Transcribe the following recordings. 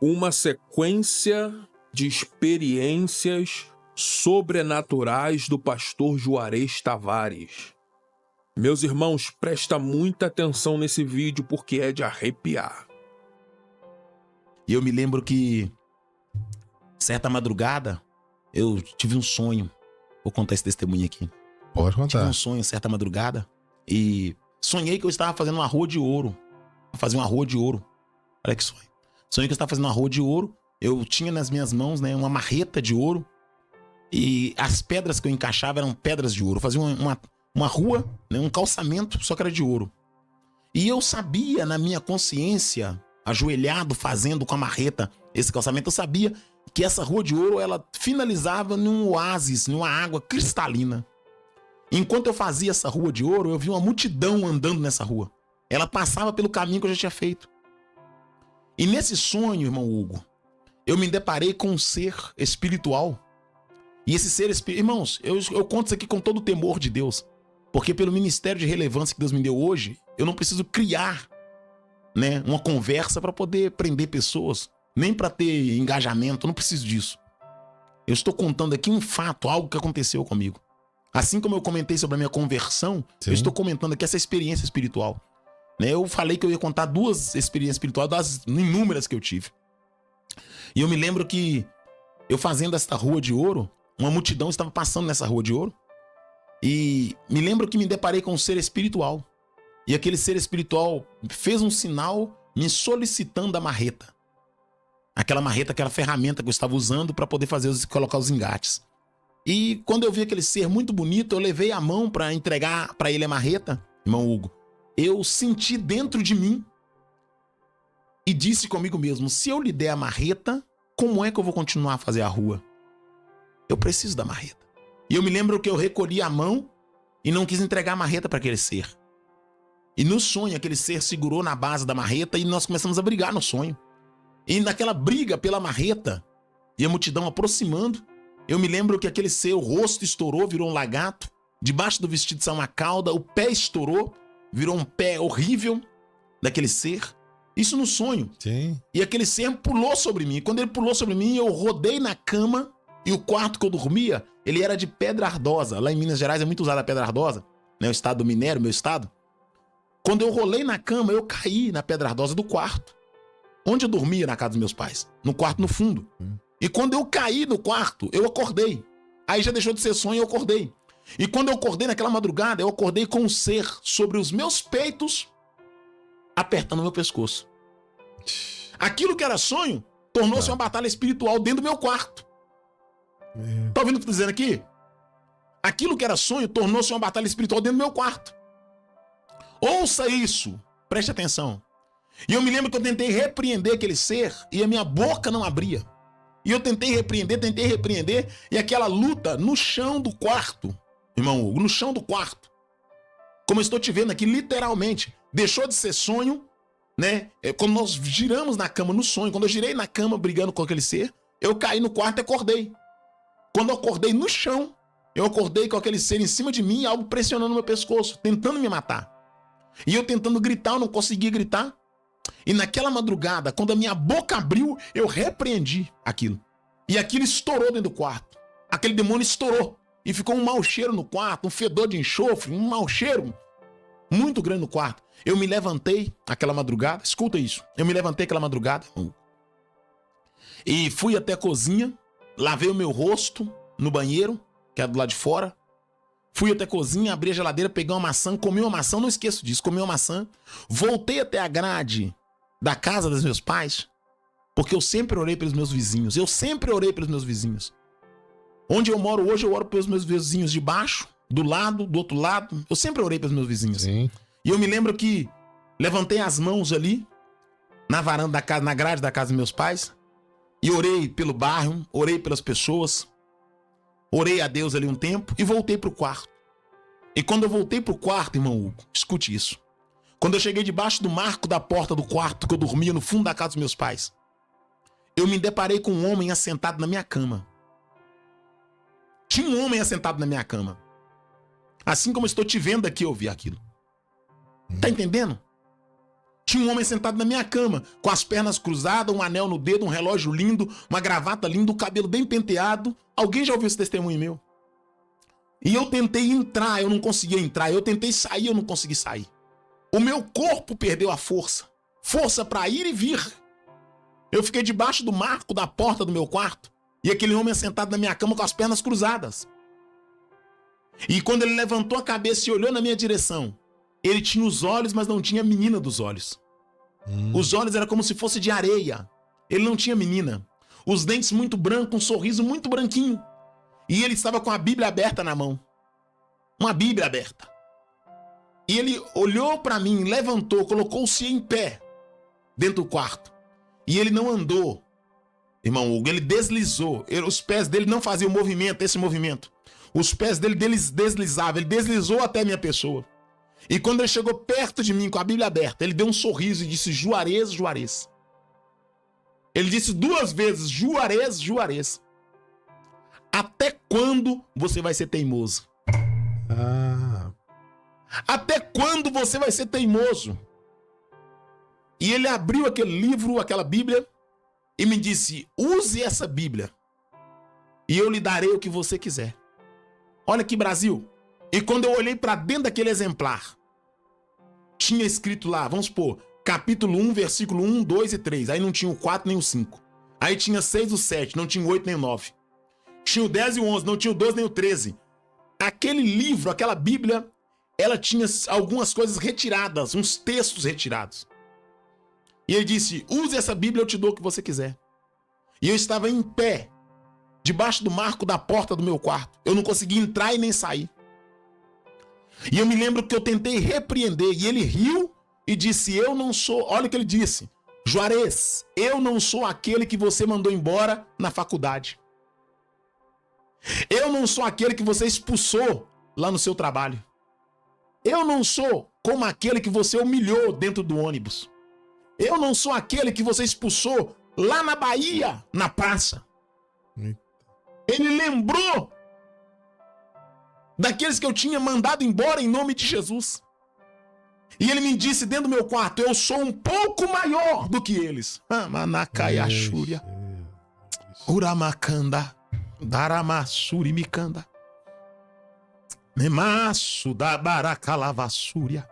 uma sequência de experiências sobrenaturais do pastor Juarez Tavares. Meus irmãos, presta muita atenção nesse vídeo porque é de arrepiar. E eu me lembro que, certa madrugada, eu tive um sonho. Vou contar esse testemunho aqui. Pode contar. Tive um sonho, certa madrugada, e sonhei que eu estava fazendo uma rua de ouro. Fazia uma rua de ouro. Olha que sonho. Sonhei que eu estava fazendo uma rua de ouro. Eu tinha nas minhas mãos, né, uma marreta de ouro. E as pedras que eu encaixava eram pedras de ouro. Eu fazia uma rua, né, um calçamento, só que era de ouro. E eu sabia, na minha consciência, ajoelhado, fazendo com a marreta esse calçamento, eu sabia que essa rua de ouro, ela finalizava num oásis, numa água cristalina. Enquanto eu fazia essa rua de ouro, eu vi uma multidão andando nessa rua. Ela passava pelo caminho que eu já tinha feito. E nesse sonho, irmão Hugo, eu me deparei com um ser espiritual. E esse ser espiritual... Irmãos, eu conto isso aqui com todo o temor de Deus. Porque pelo ministério de relevância que Deus me deu hoje, eu não preciso criar, né, uma conversa para poder prender pessoas. Nem para ter engajamento, eu não preciso disso. Eu estou contando aqui um fato, algo que aconteceu comigo. Assim como eu comentei sobre a minha conversão, Sim. eu estou comentando aqui essa experiência espiritual. Eu falei que eu ia contar 2 experiências espirituais das inúmeras que eu tive. E eu me lembro que eu fazendo esta rua de ouro, uma multidão estava passando nessa rua de ouro. E me lembro que me deparei com um ser espiritual. E aquele ser espiritual fez um sinal me solicitando a marreta. Aquela marreta, aquela ferramenta que eu estava usando para poder colocar os engates. E quando eu vi aquele ser muito bonito, eu levei a mão para entregar para ele a marreta, irmão Hugo. Eu senti dentro de mim e disse comigo mesmo, se eu lhe der a marreta, como é que eu vou continuar a fazer a rua? Eu preciso da marreta. E eu me lembro que eu recolhi a mão e não quis entregar a marreta para aquele ser. E no sonho, aquele ser segurou na base da marreta e nós começamos a brigar no sonho. E naquela briga pela marreta e a multidão aproximando, eu me lembro que aquele ser, o rosto estourou, virou um lagarto. Debaixo do vestido saiu uma cauda, o pé estourou, virou um pé horrível daquele ser. Isso no sonho. Sim. E aquele ser pulou sobre mim. Quando ele pulou sobre mim, eu rodei na cama. E o quarto que eu dormia, ele era de pedra ardosa. Lá em Minas Gerais é muito usada a pedra ardosa, né? O estado do minério, meu estado. Quando eu rolei na cama, eu caí na pedra ardosa do quarto. Onde eu dormia na casa dos meus pais. No quarto no fundo. E quando eu caí no quarto, eu acordei. Aí já deixou de ser sonho e eu acordei. E quando eu acordei naquela madrugada, eu acordei com um ser sobre os meus peitos, apertando meu pescoço. Aquilo que era sonho, tornou-se uma batalha espiritual dentro do meu quarto. Tá ouvindo o que eu tô dizendo aqui? Aquilo que era sonho, tornou-se uma batalha espiritual dentro do meu quarto. Ouça isso, preste atenção. E eu me lembro que eu tentei repreender aquele ser e a minha boca não abria. E eu tentei repreender, e aquela luta no chão do quarto, irmão Hugo, no chão do quarto. Como eu estou te vendo aqui, literalmente, deixou de ser sonho, né? Quando nós giramos na cama no sonho, quando eu girei na cama brigando com aquele ser, eu caí no quarto e acordei. Quando eu acordei no chão, eu acordei com aquele ser em cima de mim, algo pressionando meu pescoço, tentando me matar. E eu tentando gritar, eu não conseguia gritar. E naquela madrugada, quando a minha boca abriu, eu repreendi aquilo. E aquilo estourou dentro do quarto. Aquele demônio estourou. E ficou um mau cheiro no quarto, um fedor de enxofre, um mau cheiro muito grande no quarto. Eu me levantei aquela madrugada, escuta isso. Eu me levantei aquela madrugada e fui até a cozinha, lavei o meu rosto no banheiro, que era do lado de fora. Fui até a cozinha, abri a geladeira, peguei uma maçã, comi uma maçã, não esqueço disso, comi uma maçã. Voltei até a grade da casa dos meus pais, porque eu sempre orei pelos meus vizinhos. Onde eu moro hoje, eu oro pelos meus vizinhos de baixo, do lado, do outro lado. Eu sempre orei pelos meus vizinhos. Sim. E eu me lembro que levantei as mãos ali, na varanda da casa, na grade da casa dos meus pais, e orei pelo bairro, orei pelas pessoas, orei a Deus ali um tempo e voltei pro quarto. E quando eu voltei pro quarto, irmão Hugo, escute isso. Quando eu cheguei debaixo do marco da porta do quarto que eu dormia no fundo da casa dos meus pais, eu me deparei com um homem assentado na minha cama. Tinha um homem assentado na minha cama. Assim como eu estou te vendo aqui, eu vi aquilo. Tá entendendo? Tinha um homem sentado na minha cama, com as pernas cruzadas, um anel no dedo, um relógio lindo, uma gravata linda, o cabelo bem penteado. Alguém já ouviu esse testemunho meu? E eu tentei entrar, eu não conseguia entrar. Eu tentei sair, eu não consegui sair. O meu corpo perdeu a força. Força para ir e vir. Eu fiquei debaixo do marco da porta do meu quarto. E aquele homem sentado na minha cama com as pernas cruzadas. E quando ele levantou a cabeça e olhou na minha direção, ele tinha os olhos, mas não tinha a menina dos olhos. Os olhos eram como se fosse de areia. Ele não tinha menina. Os dentes muito brancos, um sorriso muito branquinho. E ele estava com a Bíblia aberta na mão. Uma Bíblia aberta. E ele olhou para mim, levantou, colocou-se em pé dentro do quarto. E ele não andou, irmão Hugo, ele deslizou. Os pés dele não faziam movimento, esse movimento. Os pés dele deslizavam, ele deslizou até a minha pessoa. E quando ele chegou perto de mim com a Bíblia aberta, ele deu um sorriso e disse: Juarez, Juarez. Ele disse 2 vezes: Juarez, Juarez. Até quando você vai ser teimoso? Até quando você vai ser teimoso? E ele abriu aquele livro, aquela Bíblia, e me disse: use essa Bíblia, e eu lhe darei o que você quiser. Olha aqui, Brasil. E quando eu olhei para dentro daquele exemplar, tinha escrito lá, vamos supor, capítulo 1, versículo 1, 2 e 3. Aí não tinha o 4 nem o 5. Aí tinha 6 e o 7, não tinha o 8 nem o 9. Tinha o 10 e o 11, não tinha o 12 nem o 13. Aquele livro, aquela Bíblia, ela tinha algumas coisas retiradas, uns textos retirados. E ele disse: use essa Bíblia, eu te dou o que você quiser. E eu estava em pé, debaixo do marco da porta do meu quarto. Eu não conseguia entrar e nem sair. E eu me lembro que eu tentei repreender, e ele riu e disse: eu não sou, olha o que ele disse: Juarez, eu não sou aquele que você mandou embora na faculdade. Eu não sou aquele que você expulsou lá no seu trabalho. Eu não sou como aquele que você humilhou dentro do ônibus. Eu não sou aquele que você expulsou lá na Bahia, na praça. Ele lembrou daqueles que eu tinha mandado embora em nome de Jesus. E ele me disse dentro do meu quarto: eu sou um pouco maior do que eles. Manacaiaxúria. Uramakanda. Daramassuri Mikanda. Nemaço da Baracalavassúria.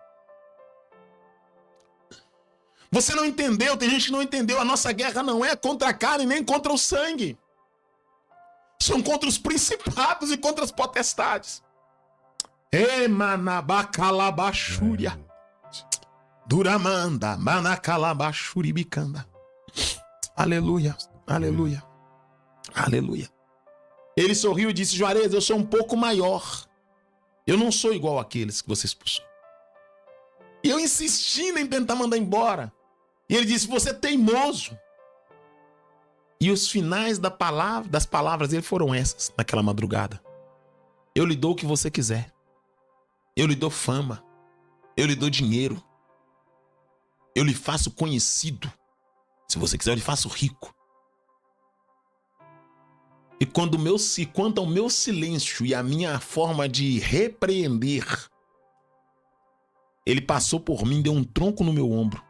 Você não entendeu, tem gente que não entendeu. A nossa guerra não é contra a carne nem contra o sangue. São contra os principados e contra as potestades. Emanabacalabaxúria. Duramanda, manacalabaxuri bicanda. Aleluia, aleluia, aleluia. Ele sorriu e disse: Juarez, eu sou um pouco maior. Eu não sou igual àqueles que você expulsou. E eu insistindo em tentar mandar embora. E ele disse: você é teimoso. E os finais das palavras dele foram essas, naquela madrugada: eu lhe dou o que você quiser. Eu lhe dou fama. Eu lhe dou dinheiro. Eu lhe faço conhecido. Se você quiser, eu lhe faço rico. E quanto ao meu silêncio e a minha forma de repreender, ele passou por mim, deu um tronco no meu ombro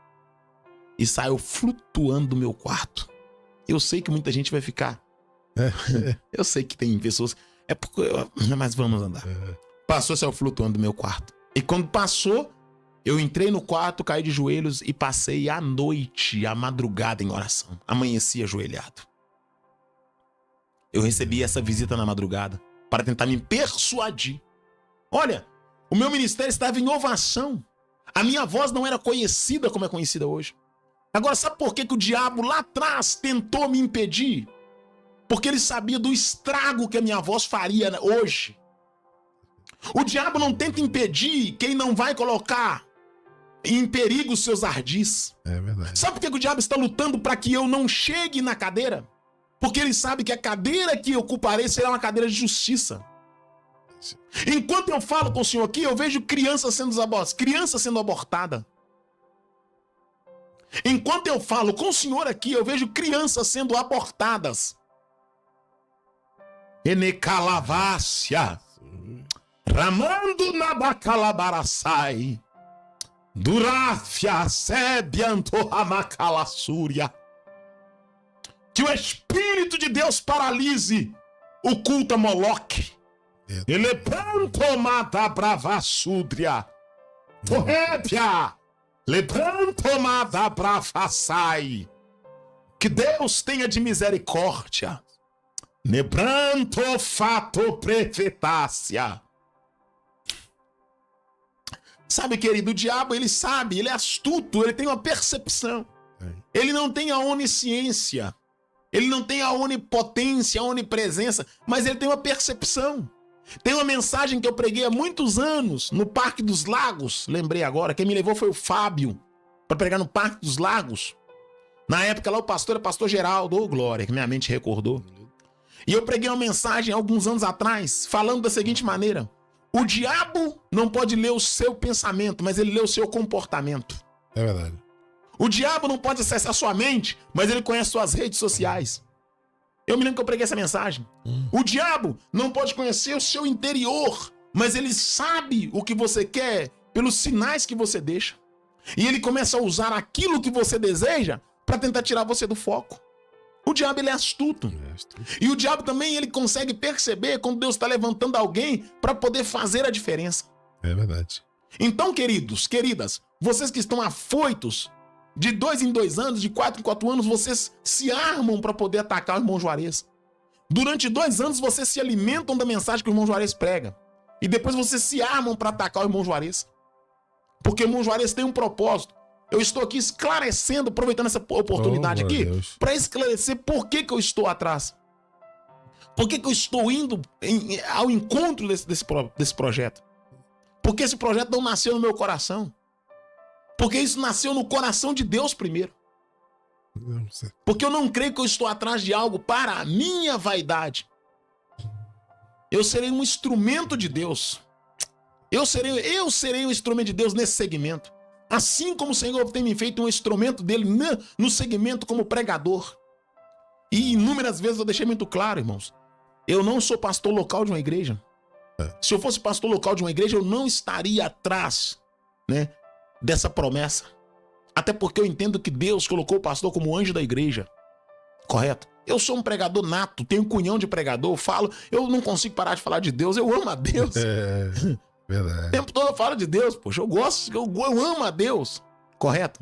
e saiu flutuando do meu quarto. Eu sei que muita gente vai ficar. Eu sei que tem pessoas... Mas vamos andar. Passou, saiu flutuando do meu quarto. E quando passou, eu entrei no quarto, caí de joelhos e passei a noite, a madrugada em oração. Amanheci ajoelhado. Eu recebi essa visita na madrugada para tentar me persuadir. Olha, o meu ministério estava em ovação. A minha voz não era conhecida como é conhecida hoje. Agora, sabe por que o diabo lá atrás tentou me impedir? Porque ele sabia do estrago que a minha voz faria hoje. O diabo não tenta impedir quem não vai colocar em perigo os seus ardis. É verdade. Sabe por que o diabo está lutando para que eu não chegue na cadeira? Porque ele sabe que a cadeira que eu ocuparei será uma cadeira de justiça. Enquanto eu falo com o senhor aqui, eu vejo crianças sendo abortadas. Enquanto eu falo com o senhor aqui, eu vejo crianças sendo abortadas. Enecalavácia. Ramando na bacalabaraçai. Duráfia sebianto amacalassúria. Que o Espírito de Deus paralise o culto a Moloque. Ele plantomada bravassúdria. Torrépia. Levantomada bravassai. Que Deus tenha de misericórdia. Nebranto fato prefetácia. Sabe, querido, o diabo, ele sabe, ele é astuto, ele tem uma percepção. Ele não tem a onisciência. Ele não tem a onipotência, a onipresença, mas ele tem uma percepção. Tem uma mensagem que eu preguei há muitos anos no Parque dos Lagos. Lembrei agora, quem me levou foi o Fábio para pregar no Parque dos Lagos. Na época lá o pastor era pastor Geraldo, ô glória, que minha mente recordou. E eu preguei uma mensagem alguns anos atrás, falando da seguinte maneira: o diabo não pode ler o seu pensamento, mas ele lê o seu comportamento. É verdade. O diabo não pode acessar sua mente, mas ele conhece suas redes sociais. Eu me lembro que eu preguei essa mensagem. O diabo não pode conhecer o seu interior, mas ele sabe o que você quer pelos sinais que você deixa. E ele começa a usar aquilo que você deseja para tentar tirar você do foco. O diabo, ele é astuto. E o diabo também, ele consegue perceber quando Deus está levantando alguém para poder fazer a diferença. É verdade. Então, queridos, queridas, vocês que estão afoitos, de 2 em 2 anos, de 4 em 4 anos, vocês se armam para poder atacar o irmão Juarez. Durante 2 anos, vocês se alimentam da mensagem que o irmão Juarez prega. E depois vocês se armam para atacar o irmão Juarez. Porque o irmão Juarez tem um propósito. Eu estou aqui esclarecendo, aproveitando essa oportunidade aqui, para esclarecer por que eu estou atrás. Por que eu estou indo ao encontro desse projeto. Porque esse projeto não nasceu no meu coração. Porque isso nasceu no coração de Deus primeiro. Porque eu não creio que eu estou atrás de algo para a minha vaidade. Eu serei um instrumento de Deus. Eu serei um instrumento de Deus nesse segmento. Assim como o Senhor tem me feito um instrumento dele no segmento como pregador. E inúmeras vezes eu deixei muito claro, irmãos. Eu não sou pastor local de uma igreja. Se eu fosse pastor local de uma igreja, eu não estaria atrás, né, dessa promessa. Até porque eu entendo que Deus colocou o pastor como anjo da igreja. Correto? Eu sou um pregador nato, tenho um cunhão de pregador, eu não consigo parar de falar de Deus, eu amo a Deus. Verdade. O tempo todo eu falo de Deus, poxa, eu amo a Deus. Correto?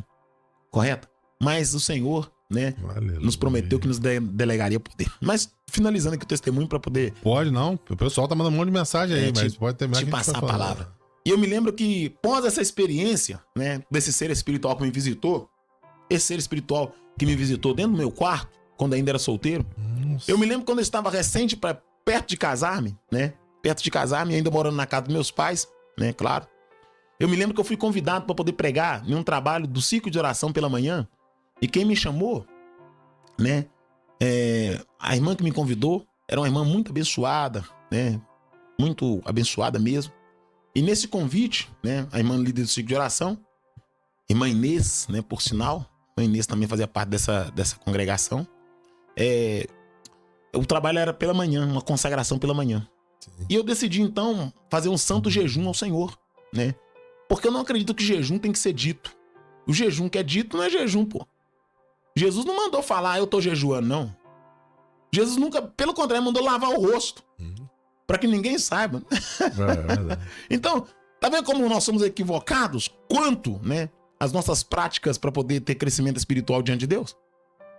Correto? Mas o Senhor, né, nos prometeu que nos delegaria poder. Mas finalizando aqui o testemunho para poder... Pode não, o pessoal tá mandando um monte de mensagem aí, mas pode terminar te passar a palavra. E eu me lembro que, pós essa experiência, né, desse ser espiritual que me visitou, esse ser espiritual que me visitou dentro do meu quarto, quando ainda era solteiro, eu me lembro quando eu estava recente, perto de casar-me, né, ainda morando na casa dos meus pais, né, claro. Eu me lembro que eu fui convidado para poder pregar em um trabalho do ciclo de oração pela manhã, e quem me chamou, né, a irmã que me convidou, era uma irmã muito abençoada, né, muito abençoada mesmo. E nesse convite, né, a irmã líder do ciclo de oração, irmã Inês, né, por sinal, a Inês também fazia parte dessa congregação. O trabalho era pela manhã, uma consagração pela manhã. Sim. E eu decidi, então, fazer um santo jejum ao Senhor, né? Porque eu não acredito que jejum tem que ser dito. O jejum que é dito não é jejum, pô. Jesus não mandou falar, eu tô jejuando, não. Jesus nunca, pelo contrário, mandou lavar o rosto. Pra que ninguém saiba. Então, tá vendo como nós somos equivocados? Quanto, né, as nossas práticas para poder ter crescimento espiritual diante de Deus?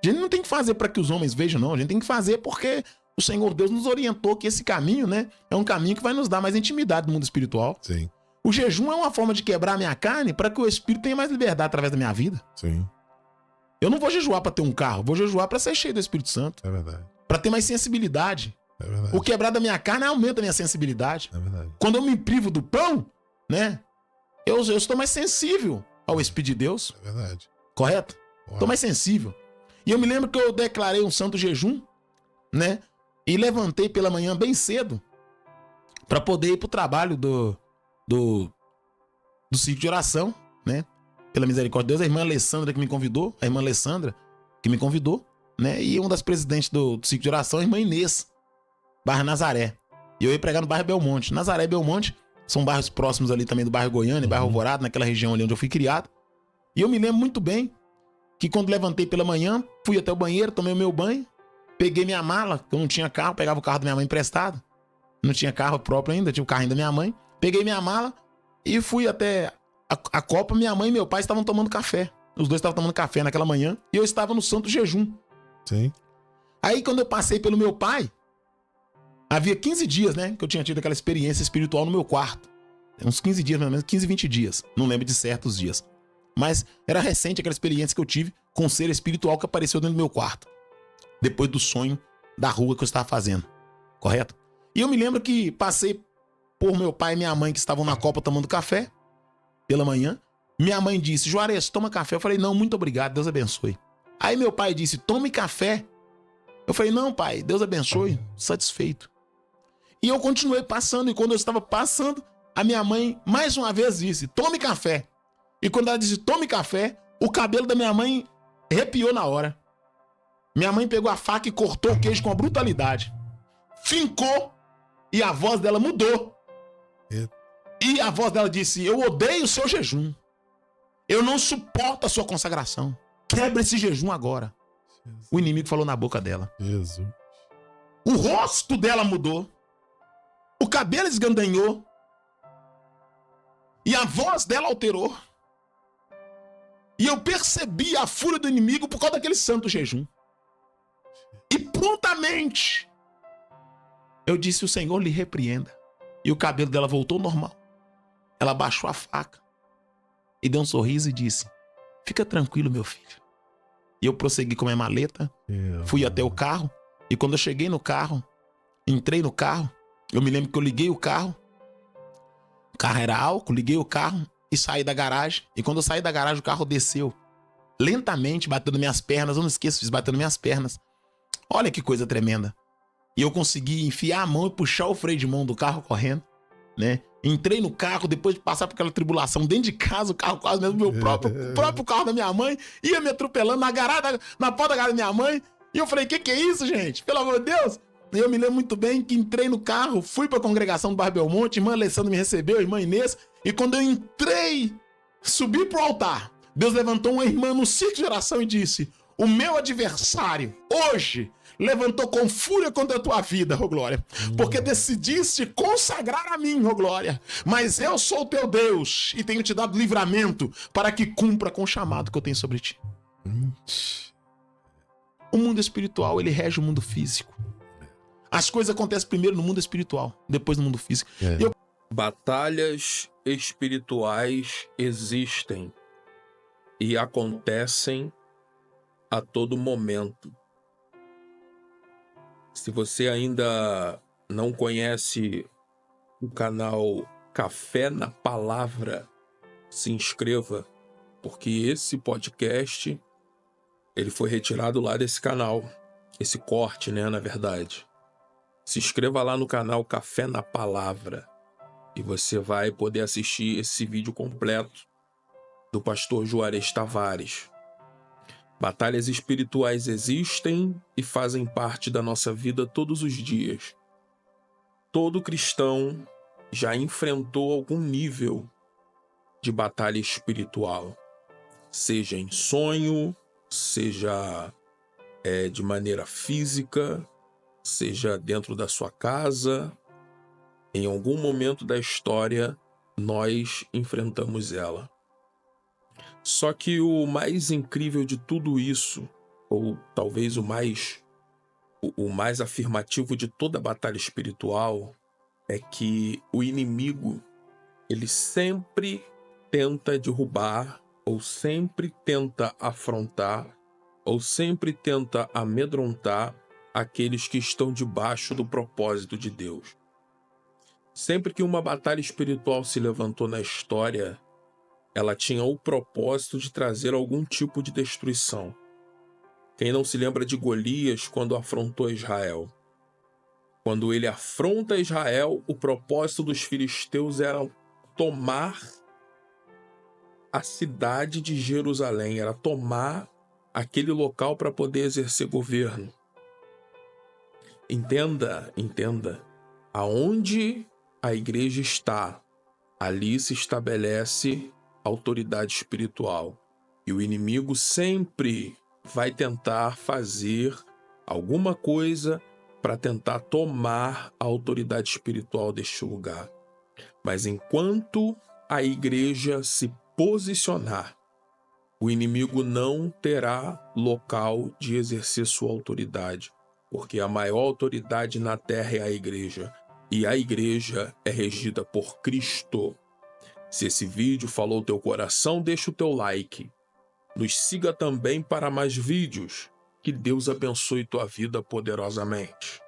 A gente não tem que fazer para que os homens vejam, não. A gente tem que fazer porque o Senhor Deus nos orientou que esse caminho, né, é um caminho que vai nos dar mais intimidade no mundo espiritual. Sim. O jejum é uma forma de quebrar a minha carne para que o Espírito tenha mais liberdade através da minha vida. Sim. Eu não vou jejuar para ter um carro, vou jejuar para ser cheio do Espírito Santo. É verdade. Para ter mais sensibilidade. É verdade. O quebrar da minha carne aumenta a minha sensibilidade. É verdade. Quando eu me privo do pão, né, eu estou mais sensível ao Espírito de Deus. É verdade. Correto? Estou mais sensível. E eu me lembro que eu declarei um santo jejum, né, e levantei pela manhã bem cedo para poder ir pro trabalho do ciclo de oração, né, pela misericórdia de Deus. A irmã Alessandra que me convidou, né, e uma das presidentes do ciclo de oração, a irmã Inês, bairro Nazaré. E eu ia pregar no bairro Belmonte. Nazaré e Belmonte São bairros próximos ali também do bairro Goiânia, bairro Alvorada, naquela região ali onde eu fui criado. E eu me lembro muito bem que quando levantei pela manhã, fui até o banheiro, tomei o meu banho, peguei minha mala, que eu não tinha carro, pegava o carro da minha mãe emprestado. Não tinha carro próprio ainda, tinha o carrinho da minha mãe. Peguei minha mala e fui até a copa. Minha mãe e meu pai estavam tomando café. Os dois estavam tomando café naquela manhã e eu estava no santo jejum. Sim. Aí quando eu passei pelo meu pai, havia 15 dias, né, que eu tinha tido aquela experiência espiritual no meu quarto. Uns 15 dias, mais ou menos, 15, 20 dias. Não lembro de certos dias. Mas era recente aquela experiência que eu tive com um ser espiritual que apareceu dentro do meu quarto. Depois do sonho da rua que eu estava fazendo. Correto? E eu me lembro que passei por meu pai e minha mãe que estavam na copa tomando café pela manhã. Minha mãe disse, Juarez, toma café. Eu falei, não, muito obrigado, Deus abençoe. Aí meu pai disse, tome café. Eu falei, não, pai, Deus abençoe, satisfeito. E eu continuei passando, e quando eu estava passando, a minha mãe mais uma vez disse, tome café. E quando ela disse, tome café, o cabelo da minha mãe arrepiou na hora. Minha mãe pegou a faca e cortou o queijo com a brutalidade. Fincou, e a voz dela mudou. E a voz dela disse, eu odeio o seu jejum. Eu não suporto a sua consagração. Quebra esse jejum agora. Jesus. O inimigo falou na boca dela. Jesus. O rosto dela mudou. O cabelo esgandanhou. E a voz dela alterou. E eu percebi a fúria do inimigo por causa daquele santo jejum. E prontamente eu disse, o Senhor lhe repreenda. E o cabelo dela voltou ao normal. Ela baixou a faca e deu um sorriso e disse, fica tranquilo, meu filho. E eu prossegui com a minha maleta, fui até o carro. E quando eu cheguei no carro, entrei no carro, eu me lembro que eu liguei o carro era álcool, liguei o carro e saí da garagem. E quando eu saí da garagem, o carro desceu lentamente, batendo minhas pernas. Eu não esqueço disso, batendo minhas pernas. Olha que coisa tremenda. E eu consegui enfiar a mão e puxar o freio de mão do carro correndo, né? Entrei no carro, depois de passar por aquela tribulação dentro de casa, o carro quase mesmo, meu próprio carro da minha mãe, ia me atropelando na porta da garagem da minha mãe. E eu falei, que é isso, gente? Pelo amor de Deus! E eu me lembro muito bem que entrei no carro, fui pra congregação do Bairro Belmonte, irmã Alessandra me recebeu, irmã Inês, e quando eu entrei, subi pro altar, Deus levantou uma irmã no círculo de oração e disse, o meu adversário, hoje, levantou com fúria contra a tua vida, ô glória, porque decidiste consagrar a mim, ô glória, mas eu sou teu Deus e tenho te dado livramento para que cumpra com o chamado que eu tenho sobre ti. O mundo espiritual, ele rege o mundo físico. As coisas acontecem primeiro no mundo espiritual, depois no mundo físico. Batalhas espirituais existem e acontecem a todo momento. Se você ainda não conhece o canal Café na Palavra, se inscreva, porque esse podcast ele foi retirado lá desse canal, esse corte, né, na verdade. Se inscreva lá no canal Café na Palavra e você vai poder assistir esse vídeo completo do pastor Juarez Tavares. Batalhas espirituais existem e fazem parte da nossa vida todos os dias. Todo cristão já enfrentou algum nível de batalha espiritual, seja em sonho, seja de maneira física, seja dentro da sua casa. Em algum momento da história, nós enfrentamos ela. Só que o mais incrível de tudo isso, ou talvez o mais afirmativo de toda a batalha espiritual, é que o inimigo, ele sempre tenta derrubar, ou sempre tenta afrontar, ou sempre tenta amedrontar aqueles que estão debaixo do propósito de Deus. Sempre que uma batalha espiritual se levantou na história, ela tinha o propósito de trazer algum tipo de destruição. Quem não se lembra de Golias quando afrontou Israel? Quando ele afronta Israel, o propósito dos filisteus era tomar a cidade de Jerusalém, era tomar aquele local para poder exercer governo. Entenda, aonde a igreja está ali se estabelece autoridade espiritual. E o inimigo sempre vai tentar fazer alguma coisa para tentar tomar a autoridade espiritual deste lugar. Mas enquanto a igreja se posicionar, o inimigo não terá local de exercer sua autoridade, porque a maior autoridade na terra é a igreja, e a igreja é regida por Cristo. Se esse vídeo falou teu coração, deixa o teu like. Nos siga também para mais vídeos. Que Deus abençoe tua vida poderosamente.